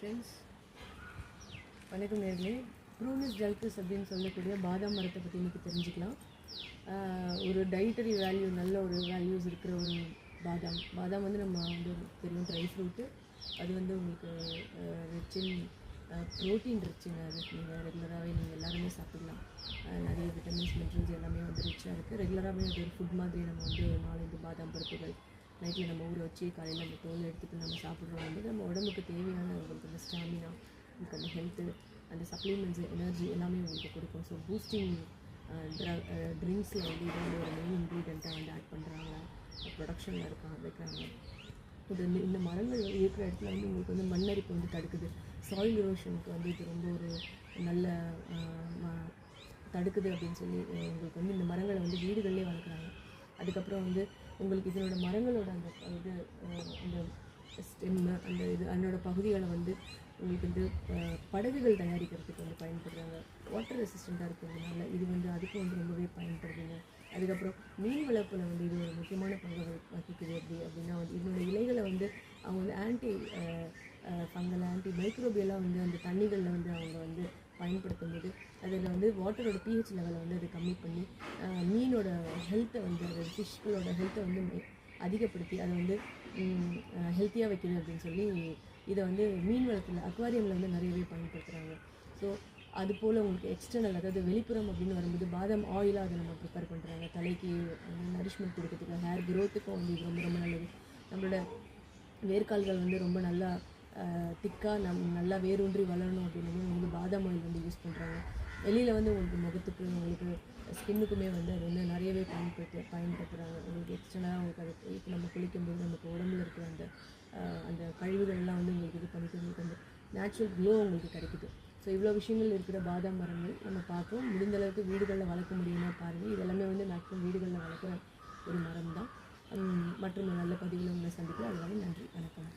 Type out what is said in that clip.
Friends, வணக்கம் நேர்களே. ப்ரூனிஸ் டெல்கஸ் அப்படின்னு சொல்லக்கூடிய பாதாம் மரத்தை பற்றி இன்றைக்கி தெரிஞ்சுக்கலாம். ஒரு டயட்டரி வேல்யூ, நல்ல ஒரு வேல்யூஸ் இருக்கிற ஒரு பாதாம் வந்து நம்ம வந்து தெரியும், ட்ரை ஃப்ரூட்டு. அது வந்து உங்களுக்கு ரிச் இன் ப்ரோட்டீன் ரிச்சுங்க. அது நீங்கள் ரெகுலராகவே நீங்கள் எல்லாருமே சாப்பிடலாம். நிறைய விட்டமின்ஸ், மினரல்ஸ் எல்லாமே வந்து ரிச்சாக இருக்குது. ரெகுலராகவே அது ஒரு ஃபுட் மாதிரி நம்ம வந்து 4-5 பாதாம் பருப்புகள் நைட்டில் நம்ம ஊற வச்சு காலையில் அந்த தோல் எடுத்துகிட்டு நம்ம சாப்பிட்றோம். வந்து நம்ம உடம்புக்கு தேவையான உங்களுக்கு அந்த ஸ்டாமினா, உங்களுக்கு அந்த ஹெல்த்து, அந்த சப்ளிமெண்ட்ஸு, எனர்ஜி எல்லாமே உங்களுக்கு கொடுக்கும். ஸோ பூஸ்டிங் ட்ரிங்க்ஸில் வந்து இது வந்து ஒரு மெயின் இன்க்ரீடியண்ட்டாக வந்து ஆட் பண்ணுறாங்க, ப்ரொடக்ஷனில் வைக்கிறாங்க. இது இந்த மரங்கள் இருக்கிற இடத்துல வந்து உங்களுக்கு வந்து மண்ணரிப்பு வந்து தடுக்குது. சாயில் எரோஷனுக்கு வந்து இது ரொம்ப ஒரு நல்ல தடுக்குது அப்படின்னு சொல்லி உங்களுக்கு வந்து இந்த மரங்களை வந்து வீடுகளிலே வளர்க்குறாங்க. அதுக்கப்புறம் வந்து உங்களுக்கு இதனோட மரங்களோட அந்த இது அந்த ஸ்டெம்மு, அந்த இது அதனோட பகுதிகளை வந்து உங்களுக்கு வந்து படகுகள் தயாரிக்கிறதுக்கு வந்து பயன்படுறாங்க. வாட்டர் ரெசிஸ்டண்ட்டாக இருக்கிறதுனால இது வந்து அதுக்கும் வந்து ரொம்பவே பயன்படுதுங்க. அதுக்கப்புறம் மீன் வளர்ப்பில் வந்து இது ஒரு முக்கியமான பங்கு வகிக்குது. அப்படின்னா வந்து இதனோட இலைகளை வந்து அவங்க வந்து ஆன்டி ஃபங்கல், ஆன்டி மைக்ரோபியெல்லாம் வந்து அந்த தண்ணிகளில் வந்து அவங்க வந்து பயன்படுத்தும் போது அதில் வந்து வாட்டரோட பிஹெச் லெவலை வந்து அதை கம்மி பண்ணி மீனோட ஹெல்த்தை வந்து, அது ஃபிஷ்களோட ஹெல்த்தை வந்து அதிகப்படுத்தி அதை வந்து ஹெல்த்தியாக வைக்கணும் அப்படின்னு சொல்லி இதை வந்து மீன் வளத்தில், அக்வாரியமில் வந்து நிறையவே பயன்படுத்துகிறாங்க. ஸோ அது போல் உங்களுக்கு எக்ஸ்டர்னல், அதாவது வெளிப்புறம் அப்படின்னு வரும்போது பாதாம் ஆயிலாக அதை நம்ம ப்ரிப்பேர் பண்ணுறாங்க. தலைக்கு நரிஷ்மெண்ட் கொடுக்கறதுக்கு, ஹேர் க்ரோத்துக்கும் வந்து இது ரொம்ப ரொம்ப நல்லது. நம்மளோட வேர்க்கால்கள் வந்து ரொம்ப நல்லா திக்காக நல்லா வேரூன்றி வளரணும் அப்படின்னு வந்து பாதாம் ஆயில் வந்து யூஸ் பண்ணுறாங்க. வெளியில் வந்து உங்களுக்கு முகத்துக்கு, உங்களுக்கு ஸ்கின்னுக்குமே வந்து அது வந்து நிறையவே பயன்படுத்துகிறாங்க. உங்களுக்கு எக்ஸ்டர்னலாக உங்களுக்கு அது இப்போ நம்ம குளிக்கும்போது நமக்கு உடம்புல இருக்கிற அந்த அந்த கழிவுகள்லாம் வந்து உங்களுக்கு இது பண்ணிட்டு உங்களுக்கு அந்த நேச்சுரல் க்ளோ உங்களுக்கு கிடைக்குது. ஸோ இவ்வளோ விஷயங்கள் இருக்கிற பாதாம் மரங்கள் நம்ம பார்ப்போம். முடிந்தளவுக்கு வீடுகளில் வளர்க்க முடியுமா பாருங்கள். இதெல்லாமே வந்து மேக்ஸிமம் வீடுகளில் வளர்க்குற ஒரு மரம் தான். மற்றும் நல்ல பதிவில் உங்களை சந்திக்கலாம். அதனால நன்றி, வணக்கம்.